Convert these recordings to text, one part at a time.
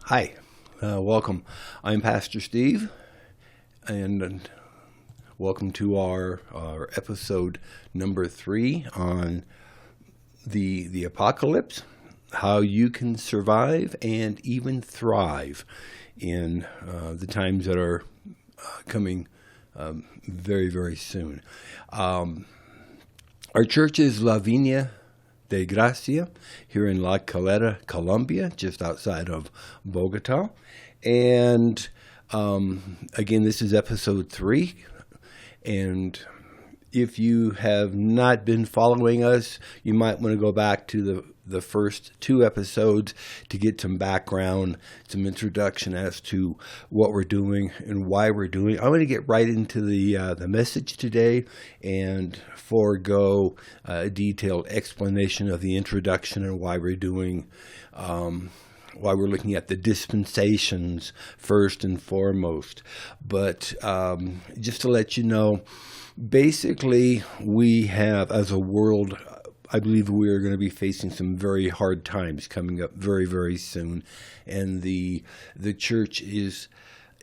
Hi, welcome. I'm Pastor Steve, and welcome to our episode number 3 on the apocalypse, how you can survive and even thrive in the times that are coming very, very soon. Our church is La Viña de Gracia here in La Calera, Colombia, just outside of Bogota. And again, this is episode 3. And if you have not been following us, you might want to go back to the first 2 episodes to get some background, some introduction as to what we're doing and why we're doing it. I'm going to get right into the message today and forego a detailed explanation of the introduction and why we're doing, why we're looking at the dispensations first and foremost. But just to let you know, basically we have, as a world, I believe we are going to be facing some very hard times coming up very, very soon. And the church is,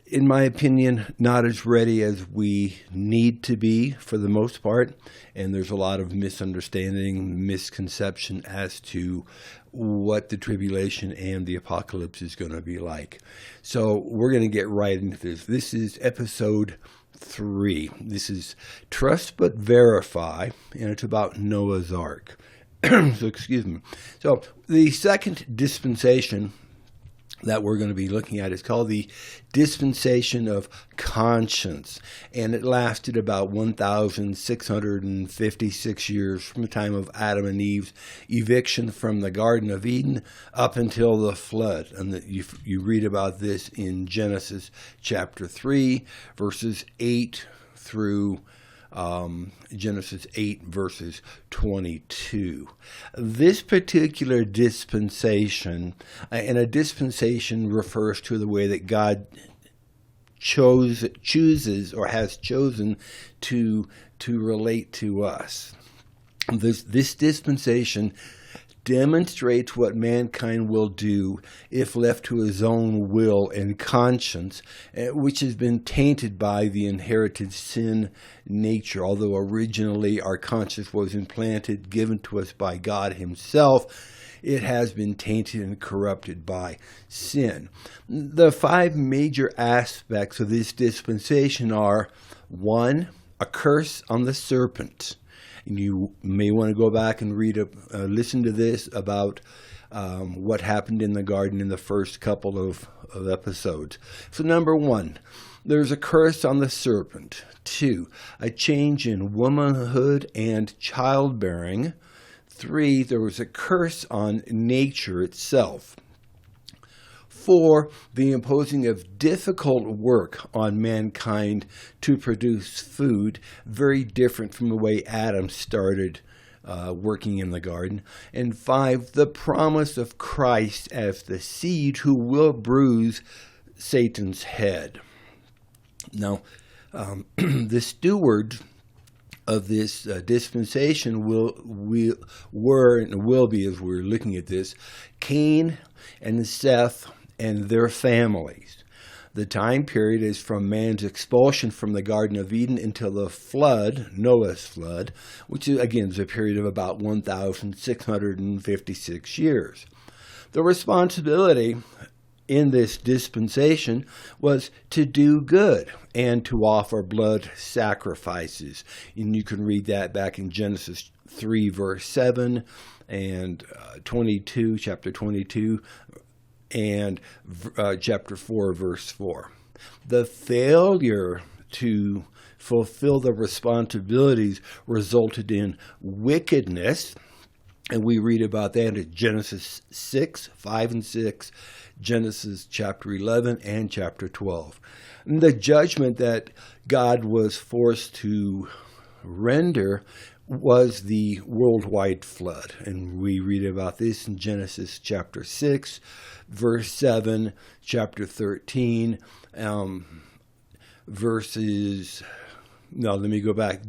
in my opinion, not as ready as we need to be for the most part. And there's a lot of misunderstanding, misconception as to what the tribulation and the apocalypse is going to be like. So we're going to get right into this. This is episode 3. This is Trust But Verify, and it's about Noah's Ark. So excuse me. So the second dispensation that we're going to be looking at is called the Dispensation of Conscience, and it lasted about 1,656 years from the time of Adam and Eve's eviction from the Garden of Eden up until the flood. And you read about this in Genesis chapter 3, verses 8 through Genesis 8 verses 22. This particular dispensation, and a dispensation refers to the way that God chooses or has chosen to relate to us. This dispensation demonstrates what mankind will do if left to his own will and conscience, which has been tainted by the inherited sin nature. Although originally our conscience was implanted, given to us by God himself, it has been tainted and corrupted by sin. The 5 major aspects of this dispensation are: 1, a curse on the serpent. And you may want to go back and listen to this about what happened in the garden in the first couple of episodes. So number 1, there's a curse on the serpent. 2, a change in womanhood and childbearing. 3, there was a curse on nature itself. 4, the imposing of difficult work on mankind to produce food, very different from the way Adam started working in the garden. And 5, the promise of Christ as the seed who will bruise Satan's head. Now, the stewards of this dispensation were and will be, as we're looking at this, Cain and Seth and their families. The time period is from man's expulsion from the Garden of Eden until the flood, Noah's flood, which is, again, is a period of about 1,656 years. The responsibility in this dispensation was to do good and to offer blood sacrifices. And you can read that back in Genesis 3, verse 7, and chapter 22, and chapter 4, verse 4. The failure to fulfill the responsibilities resulted in wickedness, and we read about that in Genesis 6, 5 and 6, Genesis chapter 11, and chapter 12. And the judgment that God was forced to render was the worldwide flood. And we read about this in Genesis chapter 6, verse 7, chapter 13,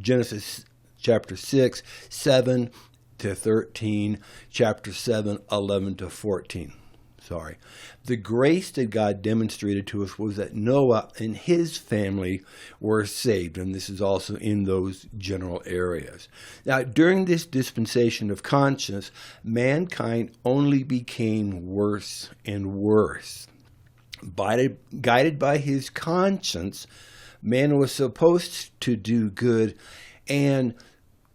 Genesis chapter 6, 7 to 13, chapter 7, 11 to 14. The grace that God demonstrated to us was that Noah and his family were saved, and this is also in those general areas. Now, during this dispensation of conscience, mankind only became worse and worse. Guided by his conscience, man was supposed to do good and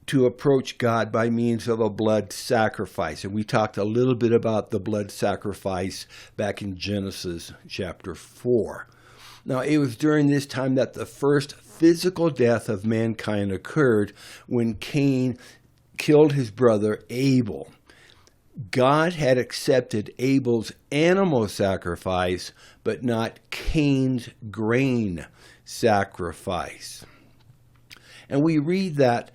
to approach God by means of a blood sacrifice. And we talked a little bit about the blood sacrifice back in Genesis chapter 4. Now, it was during this time that the first physical death of mankind occurred when Cain killed his brother Abel. God had accepted Abel's animal sacrifice, but not Cain's grain sacrifice. And we read that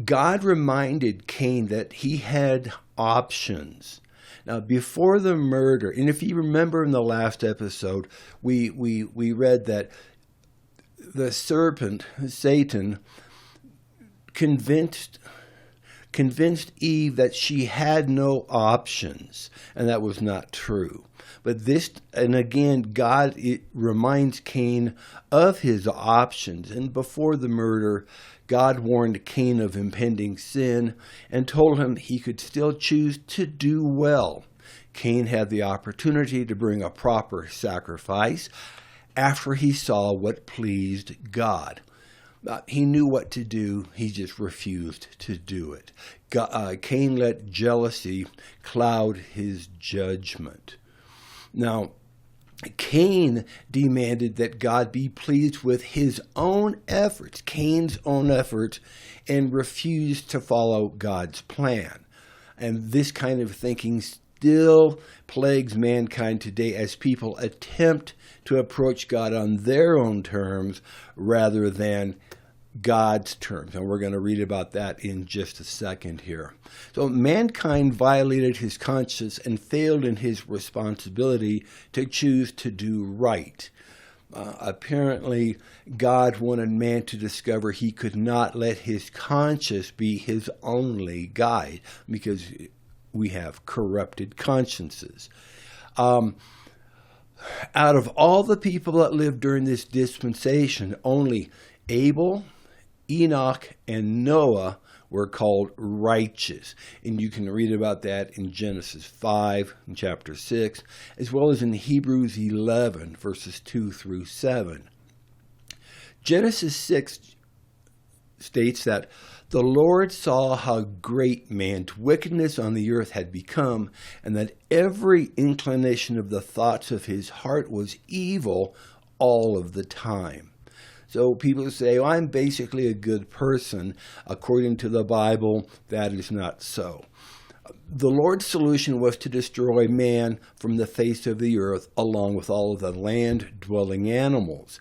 God reminded Cain that he had options. Now, before the murder, and if you remember in the last episode, we read that the serpent, Satan, convinced Eve that she had no options, and that was not true. But this, and again, God reminds Cain of his options. And before the murder, God warned Cain of impending sin and told him he could still choose to do well. Cain had the opportunity to bring a proper sacrifice after he saw what pleased God. He knew what to do, he just refused to do it. Cain let jealousy cloud his judgment. Now, Cain demanded that God be pleased with his own efforts, Cain's own efforts, and refused to follow God's plan. And this kind of thinking still plagues mankind today as people attempt to approach God on their own terms rather than God's terms. And we're going to read about that in just a second here. So mankind violated his conscience and failed in his responsibility to choose to do right. Apparently, God wanted man to discover he could not let his conscience be his only guide because we have corrupted consciences. Out of all the people that lived during this dispensation, only Abel, Enoch, and Noah were called righteous. And you can read about that in Genesis 5, in chapter 6, as well as in Hebrews 11, verses 2 through 7. Genesis 6 states that the Lord saw how great man's wickedness on the earth had become, and that every inclination of the thoughts of his heart was evil all of the time. So people say, well, I'm basically a good person. According to the Bible, that is not so. The Lord's solution was to destroy man from the face of the earth, along with all of the land-dwelling animals.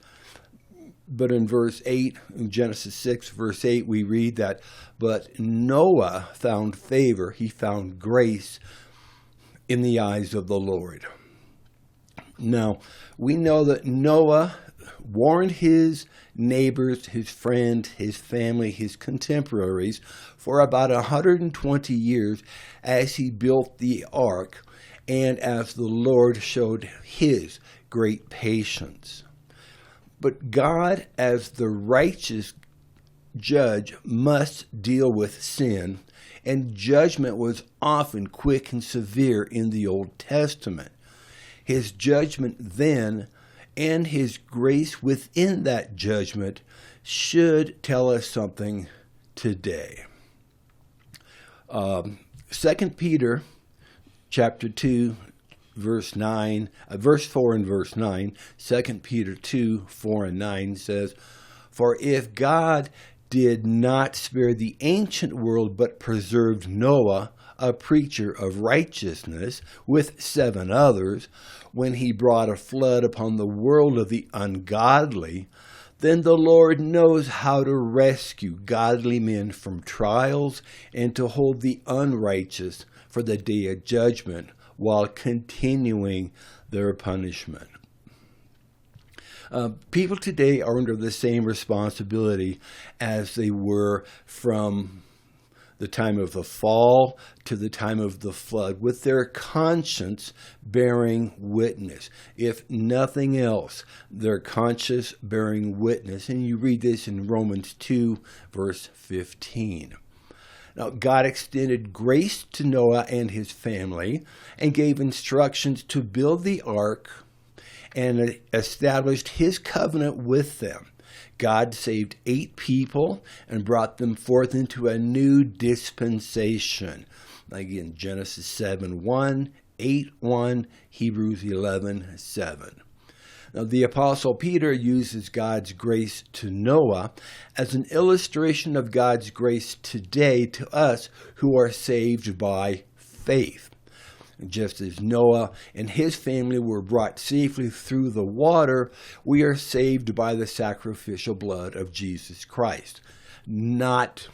But in verse 8, in Genesis 6, verse 8, we read that, but Noah found favor, he found grace in the eyes of the Lord. Now, we know that Noah warned his neighbors, his friends, his family, his contemporaries for about 120 years as he built the ark and as the Lord showed his great patience. But God, as the righteous judge, must deal with sin, and judgment was often quick and severe in the Old Testament. His judgment then and his grace within that judgment should tell us something today. 2 Peter chapter 2, verse 4 and verse 9, 2 Peter 2, 4 and 9 says, for if God did not spare the ancient world, but preserved Noah, a preacher of righteousness, with 7 others, when he brought a flood upon the world of the ungodly, then the Lord knows how to rescue godly men from trials and to hold the unrighteous for the day of judgment while continuing their punishment. People today are under the same responsibility as they were from the time of the fall to the time of the flood, with their conscience bearing witness. If nothing else, their conscience bearing witness. And you read this in Romans 2, verse 15. Now, God extended grace to Noah and his family and gave instructions to build the ark and established his covenant with them. God saved 8 people and brought them forth into a new dispensation. Again, Genesis 7:1, 8:1, Hebrews 11:7. Now, the Apostle Peter uses God's grace to Noah as an illustration of God's grace today to us who are saved by faith. Just as Noah and his family were brought safely through the water, we are saved by the sacrificial blood of Jesus Christ. Not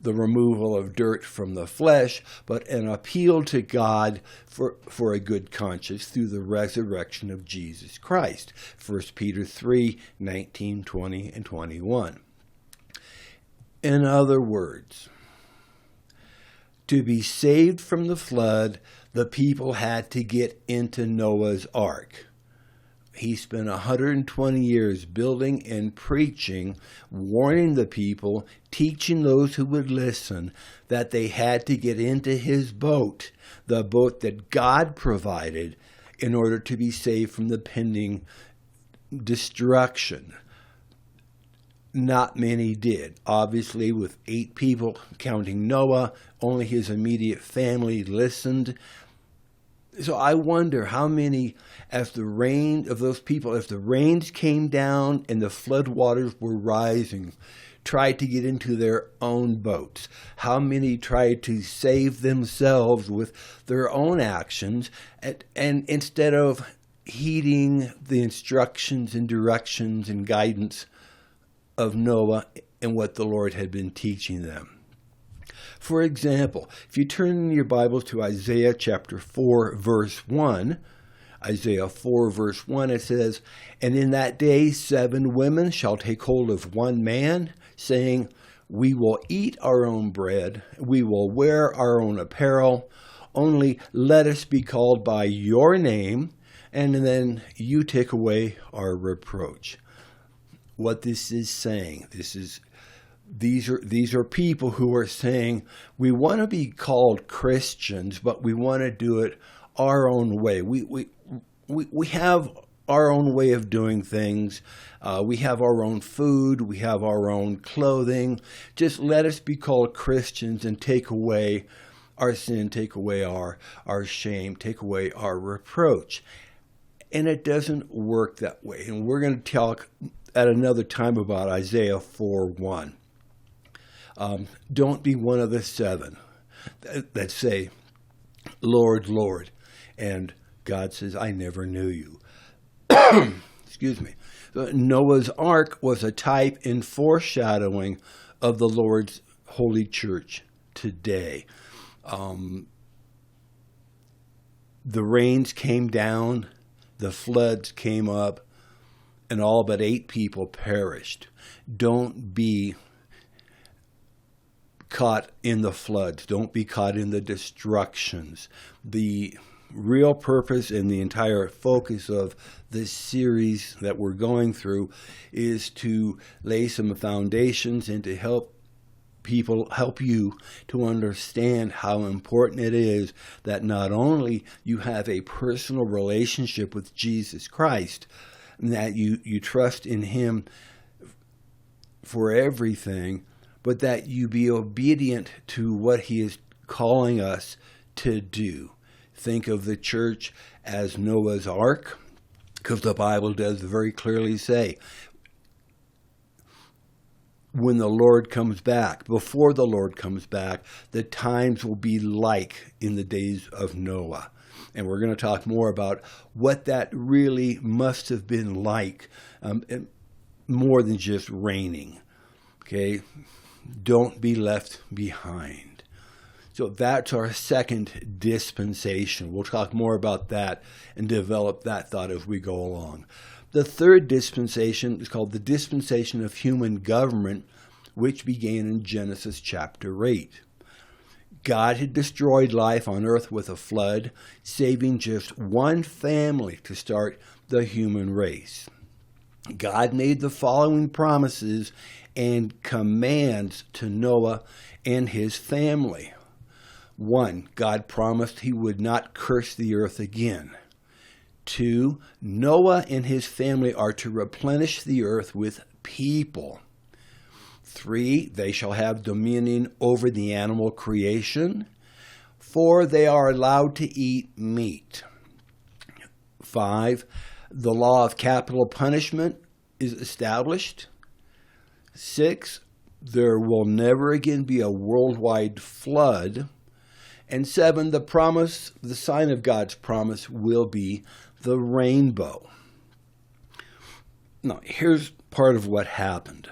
the removal of dirt from the flesh, but an appeal to God for a good conscience through the resurrection of Jesus Christ. 1 Peter 3:19, 20, and 21. In other words, to be saved from the flood, the people had to get into Noah's ark. He spent 120 years building and preaching, warning the people, teaching those who would listen, that they had to get into his boat, the boat that God provided, in order to be saved from the pending destruction. Not many did. Obviously, with 8 people, counting Noah, only his immediate family listened. So I wonder how many, as the rain of those people, as the rains came down and the flood waters were rising, tried to get into their own boats. How many tried to save themselves with their own actions, and instead of heeding the instructions and directions and guidance of Noah and what the Lord had been teaching them. For example, if you turn in your Bible to Isaiah chapter 4, verse 1, Isaiah 4, verse 1, it says, "And in that day 7 women shall take hold of one man, saying, We will eat our own bread, we will wear our own apparel, only let us be called by your name, and then you take away our reproach." What this is saying, these are people who are saying, we want to be called Christians, but we want to do it our own way. We have our own way of doing things. We have our own food. We have our own clothing. Just let us be called Christians and take away our sin, take away our shame, take away our reproach. And it doesn't work that way. And we're going to talk at another time about Isaiah 4:1. Don't be one of the 7 that say, Lord, Lord, and God says, I never knew you. Excuse me. Noah's Ark was a type and foreshadowing of the Lord's holy church today. The rains came down, the floods came up, and all but 8 people perished. Don't be caught in the floods. Don't be caught in the destructions. The real purpose and the entire focus of this series that we're going through is to lay some foundations and to help you to understand how important it is that not only you have a personal relationship with Jesus Christ, and that you trust in him for everything, but that you be obedient to what he is calling us to do. Think of the church as Noah's Ark, because the Bible does very clearly say, when the Lord comes back, before the Lord comes back, the times will be like in the days of Noah. And we're going to talk more about what that really must have been like, and more than just raining. Okay? Don't be left behind. So that's our second dispensation. We'll talk more about that and develop that thought as we go along. The third dispensation is called the dispensation of human government, which began in Genesis chapter 8. God had destroyed life on earth with a flood, saving just one family to start the human race. God made the following promises and commands to Noah and his family. 1, God promised he would not curse the earth again. 2, Noah and his family are to replenish the earth with people. 3, they shall have dominion over the animal creation. 4, they are allowed to eat meat. 5, the law of capital punishment is established. 6, there will never again be a worldwide flood. And 7, the sign of God's promise will be the rainbow. Now, here's part of what happened.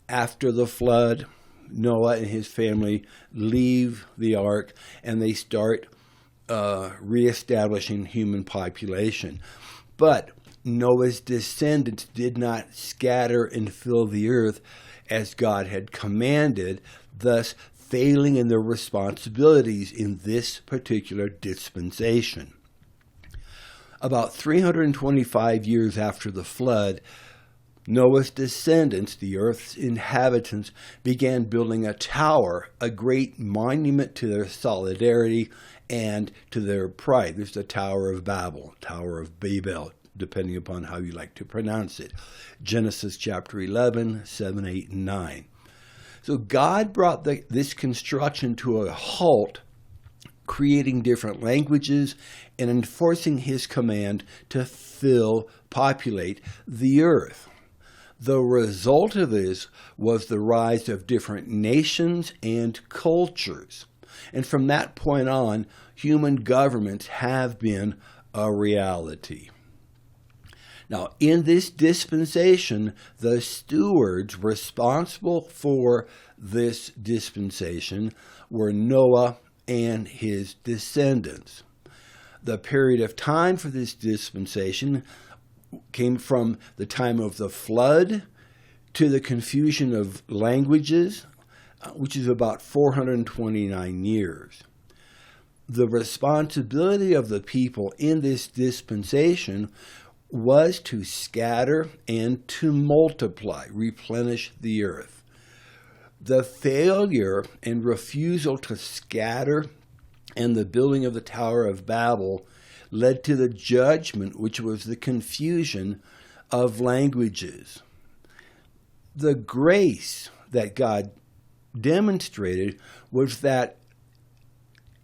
After the flood, Noah and his family leave the ark and they start reestablishing human population. But Noah's descendants did not scatter and fill the earth as God had commanded, thus failing in their responsibilities in this particular dispensation. About 325 years after the flood, Noah's descendants, the earth's inhabitants, began building a tower, a great monument to their solidarity and to their pride. There's the Tower of Babel, Tower of Babel, depending upon how you like to pronounce it. Genesis chapter 11, 7, 8, and 9. So God brought this construction to a halt, creating different languages and enforcing his command to populate the earth. The result of this was the rise of different nations and cultures. And from that point on, human governments have been a reality. Now, in this dispensation, the stewards responsible for this dispensation were Noah and his descendants. The period of time for this dispensation came from the time of the flood to the confusion of languages, which is about 429 years. The responsibility of the people in this dispensation was to scatter and to multiply, replenish the earth. The failure and refusal to scatter and the building of the Tower of Babel led to the judgment, which was the confusion of languages. The grace that God demonstrated was that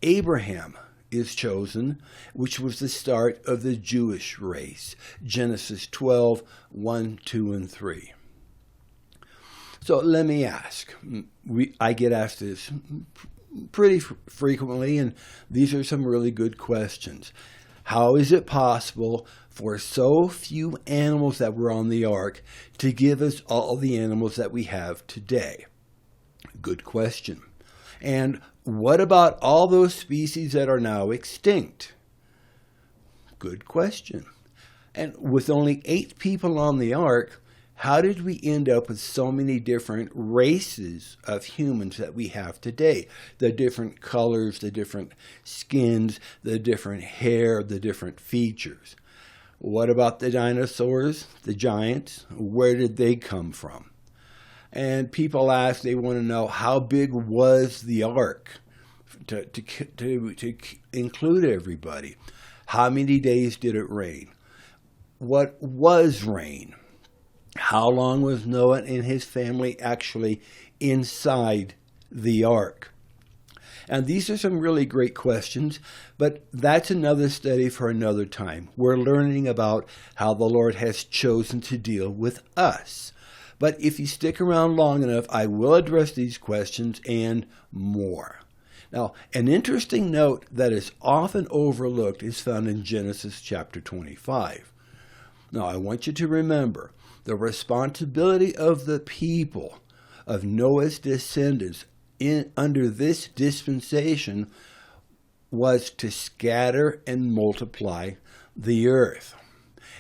Abraham is chosen, which was the start of the Jewish race. Genesis 12, 1, 2, and 3. So let me ask. I get asked this pretty frequently, and these are some really good questions. How is it possible for so few animals that were on the ark to give us all the animals that we have today? Good question. And what about all those species that are now extinct? Good question. And with only 8 people on the ark, how did we end up with so many different races of humans that we have today? The different colors, the different skins, the different hair, the different features. What about the dinosaurs, the giants? Where did they come from? And people ask, they want to know, how big was the ark to include everybody? How many days did it rain? What was rain? How long was Noah and his family actually inside the ark? And these are some really great questions, but that's another study for another time. We're learning about how the Lord has chosen to deal with us. But if you stick around long enough, I will address these questions and more. Now, an interesting note that is often overlooked is found in Genesis chapter 25. Now, I want you to remember the responsibility of the people, of Noah's descendants under this dispensation, was to scatter and multiply the earth.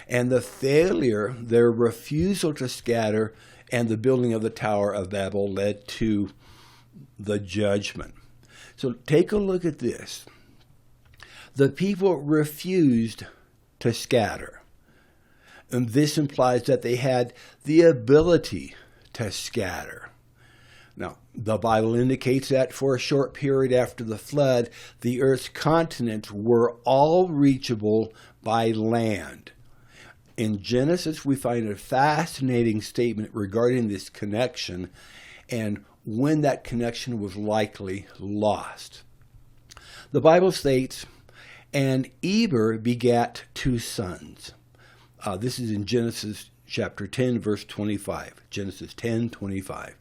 And the failure, their refusal to scatter and the building of the Tower of Babel led to the judgment. So take a look at this. The people refused to scatter. And this implies that they had the ability to scatter. Now, the Bible indicates that for a short period after the flood, the earth's continents were all reachable by land. In Genesis, we find a fascinating statement regarding this connection and when that connection was likely lost. The Bible states, "And Eber begat 2 sons." This is in Genesis chapter 10, verse 25. Genesis 10:25.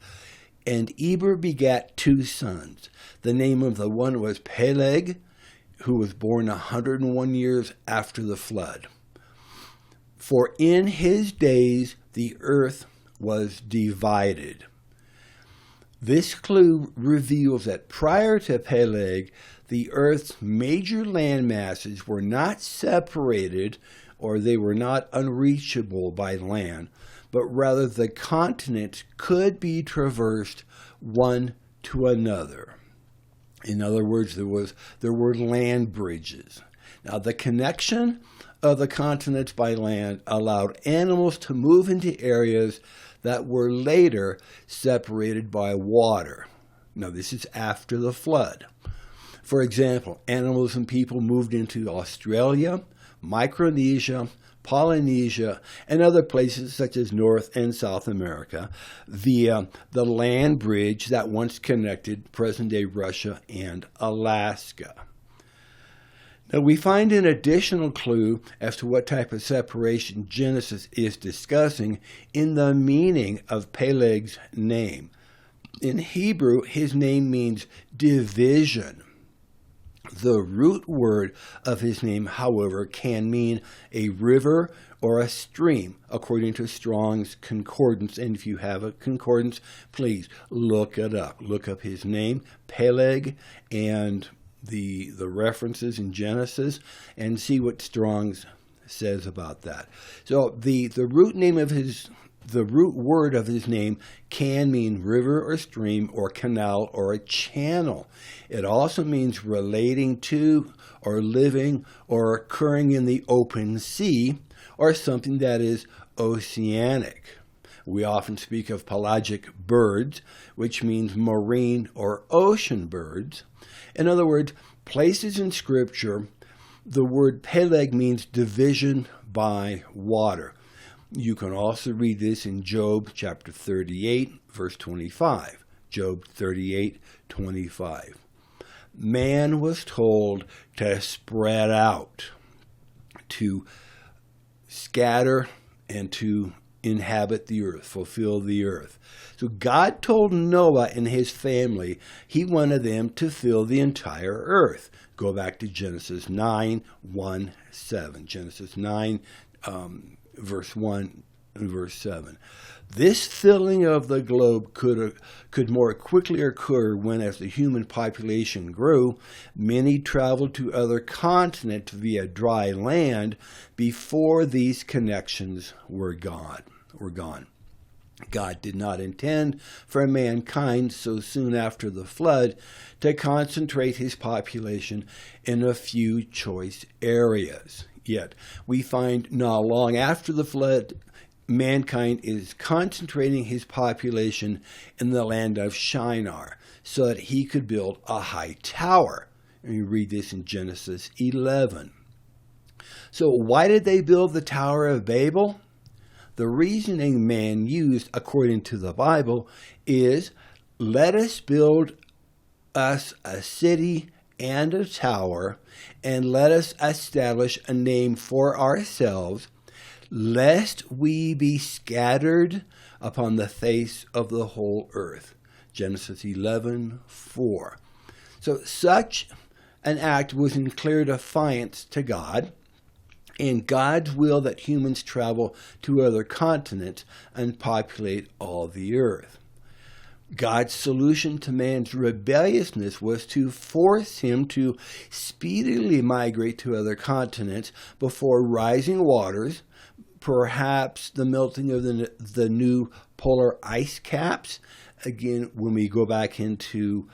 "And Eber begat 2 sons. The name of the one was Peleg, who was born 101 years after the flood. For in his days the earth was divided." This clue reveals that prior to Peleg, the earth's major land masses were not separated, or they were not unreachable by land, but rather the continents could be traversed one to another. In other words, there were land bridges. Now, the connection of the continents by land allowed animals to move into areas that were later separated by water. Now, this is after the flood. For example, animals and people moved into Australia, Micronesia, Polynesia, and other places such as North and South America via the land bridge that once connected present-day Russia and Alaska. Now, we find an additional clue as to what type of separation Genesis is discussing in the meaning of Peleg's name. In Hebrew, his name means division. The root word of his name, however, can mean a river or a stream, according to Strong's Concordance. And if you have a concordance, please look it up. Look up his name, Peleg, and the references in Genesis, and see what Strong's says about that. So the root word of his name can mean river or stream or canal or a channel. It also means relating to or living or occurring in the open sea or something that is oceanic. We often speak of pelagic birds, which means marine or ocean birds. In other words, places in Scripture, the word Peleg means division by water. You can also read this in Job chapter 38, verse 25. Job 38:25. Man was told to spread out, to scatter, and to inhabit the earth, fulfill the earth. So God told Noah and his family he wanted them to fill the entire earth. Go back to Genesis 9:1-7. Genesis 9, verse 1 and verse 7. This filling of the globe could more quickly occur when, as the human population grew, many traveled to other continents via dry land before these connections were gone. God did not intend for mankind so soon after the flood to concentrate his population in a few choice areas. Yet, we find not long after the flood, mankind is concentrating his population in the land of Shinar so that he could build a high tower. And you read this in Genesis 11. So why did they build the Tower of Babel? The reasoning man used, according to the Bible, is, let us build us a city and a tower, and let us establish a name for ourselves, lest we be scattered upon the face of the whole earth. Genesis 11:4. So such an act was in clear defiance to God, and God's will that humans travel to other continents and populate all the earth. God's solution to man's rebelliousness was to force him to speedily migrate to other continents before rising waters, perhaps the melting of the new polar ice caps. Again, when we go back into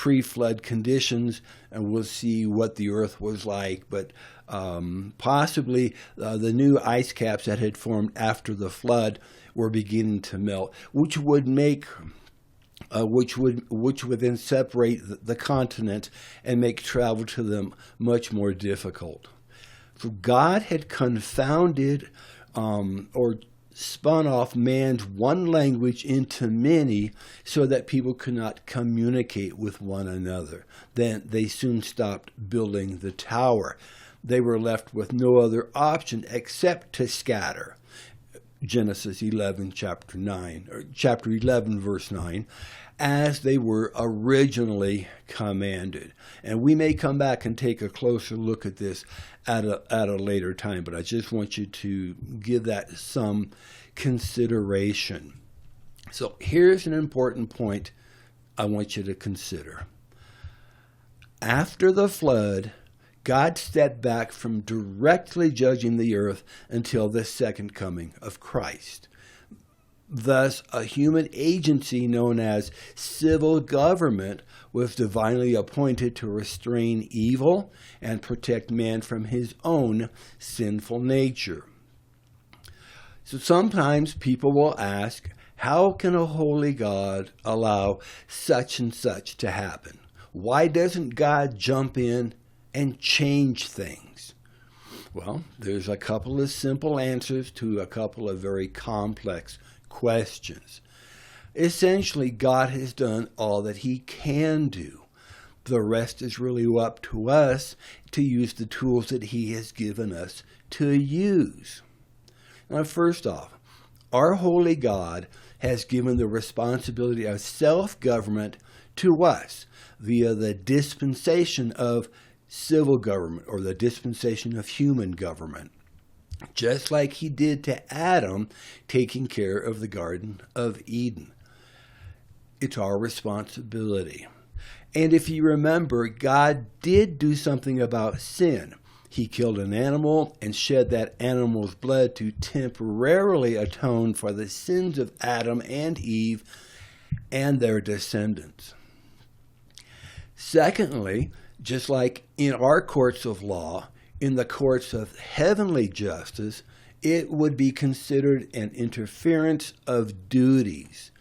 pre-flood conditions, and we'll see what the earth was like. But possibly the new ice caps that had formed after the flood were beginning to melt, which would make which would then separate the continent and make travel to them much more difficult. So God had confounded or spun off man's one language into many so that people could not communicate with one another. Then they soon stopped building the tower. They were left with no other option except to scatter. Genesis 11, chapter 9, or chapter 11, verse 9, as they were originally commanded. And we may come back and take a closer look at this at a later time, but I just want you to give that some consideration. So here's an important point I want you to consider. After the flood, God stepped back from directly judging the earth until the second coming of Christ. Thus, a human agency known as civil government was divinely appointed to restrain evil and protect man from his own sinful nature. So sometimes people will ask, how can a holy God allow such and such to happen? Why doesn't God jump in and change things? Well, there's a couple of simple answers to a couple of very complex questions. Essentially, God has done all that he can do. The rest is really up to us to use the tools that he has given us to use. Now, first off, our holy God has given the responsibility of self-government to us via the dispensation of civil government, or the dispensation of human government, just like he did to Adam taking care of the Garden of Eden. It's our responsibility. And if you remember, God did do something about sin. He killed an animal and shed that animal's blood to temporarily atone for the sins of Adam and Eve and their descendants. Secondly, just like in our courts of law, in the courts of heavenly justice, it would be considered an interference of duties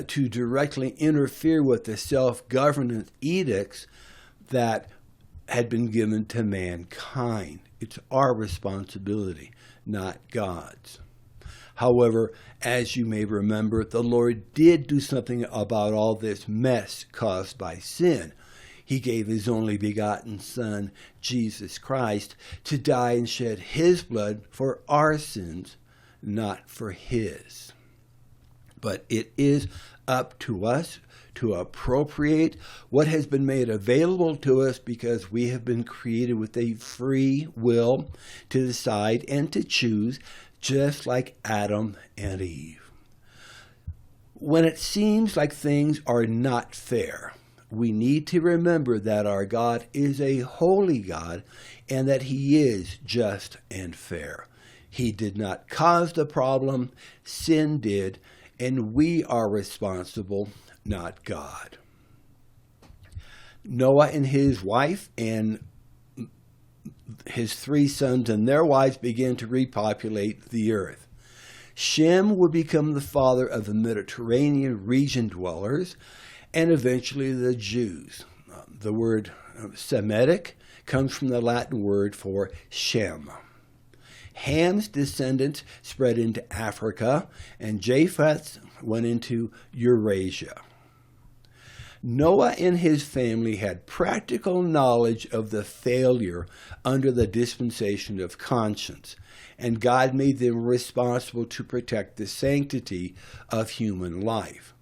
to directly interfere with the self-governance edicts that had been given to mankind. It's our responsibility, not God's. However, as you may remember, the Lord did do something about all this mess caused by sin. He gave his only begotten Son, Jesus Christ, to die and shed his blood for our sins, not for his. But it is up to us to appropriate what has been made available to us, because we have been created with a free will to decide and to choose, just like Adam and Eve. When it seems like things are not fair, we need to remember that our God is a holy God and that he is just and fair. He did not cause the problem, sin did, and we are responsible, not God. Noah and his wife and his 3 sons and their wives began to repopulate the earth. Shem would become the father of the Mediterranean region dwellers, and eventually the Jews. The word Semitic comes from the Latin word for Shem. Ham's descendants spread into Africa, and Japheth went into Eurasia. Noah and his family had practical knowledge of the failure under the dispensation of conscience, and God made them responsible to protect the sanctity of human life.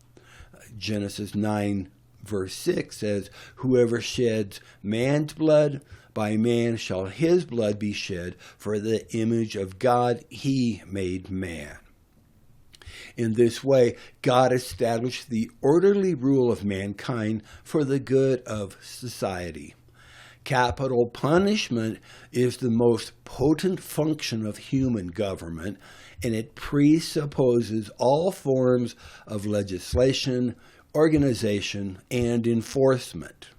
Genesis 9, verse 6 says, "Whoever sheds man's blood, by man shall his blood be shed, for the image of God he made man." In this way, God established the orderly rule of mankind for the good of society. Capital punishment is the most potent function of human government, and it presupposes all forms of legislation organization, and enforcement.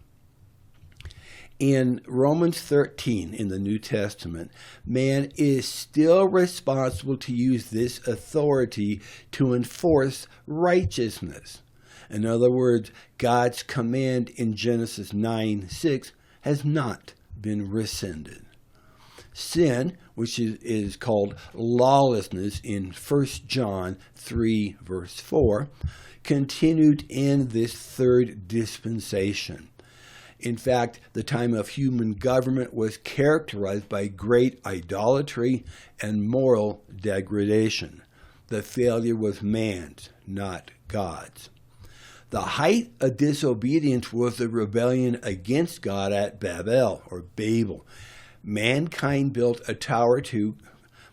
In Romans 13 in the New Testament, man is still responsible to use this authority to enforce righteousness. In other words, God's command in Genesis 9:6 has not been rescinded. Sin, which is called lawlessness in 1 John 3, verse 4, continued in this third dispensation. In fact, the time of human government was characterized by great idolatry and moral degradation. The failure was man's, not God's. The height of disobedience was the rebellion against God at Babel. Mankind built a tower to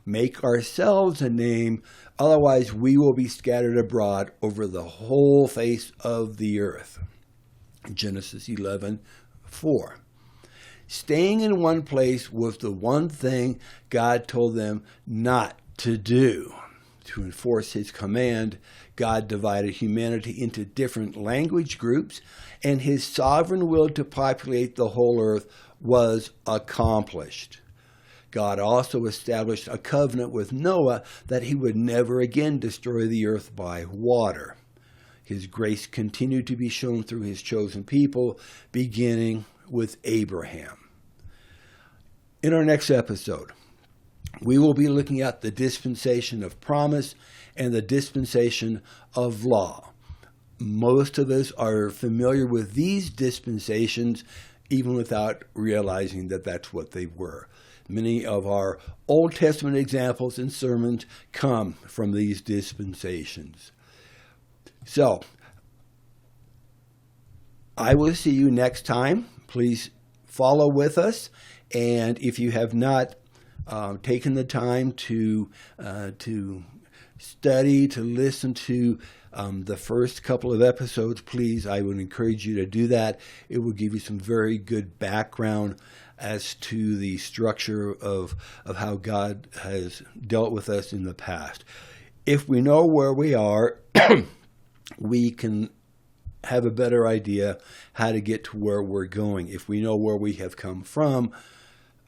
make ourselves a name, otherwise we will be scattered abroad over the whole face of the earth. Genesis 11:4. Staying in one place was the one thing God told them not to do. To enforce his command, God divided humanity into different language groups, and his sovereign will to populate the whole earth was accomplished. God also established a covenant with Noah that he would never again destroy the earth by water. His grace continued to be shown through his chosen people, beginning with Abraham. In our next episode, we will be looking at the dispensation of promise and the dispensation of law. Most of us are familiar with these dispensations, even without realizing that that's what they were. Many of our Old Testament examples and sermons come from these dispensations. So, I will see you next time. Please follow with us. And if you have not taken the time to study, to listen to the first couple of episodes, please, I would encourage you to do that. It will give you some very good background as to the structure of how God has dealt with us in the past. If we know where we are, we can have a better idea how to get to where we're going. If we know where we have come from,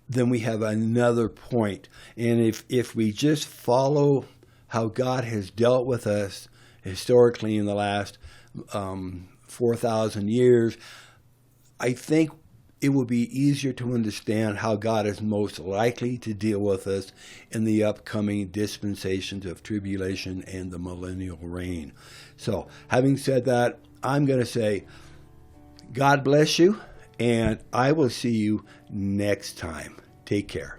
then we have another point. And if we just follow how God has dealt with us historically in the last 4,000 years, I think it will be easier to understand how God is most likely to deal with us in the upcoming dispensations of tribulation and the millennial reign. So, having said that, I'm going to say, God bless you, and I will see you next time. Take care.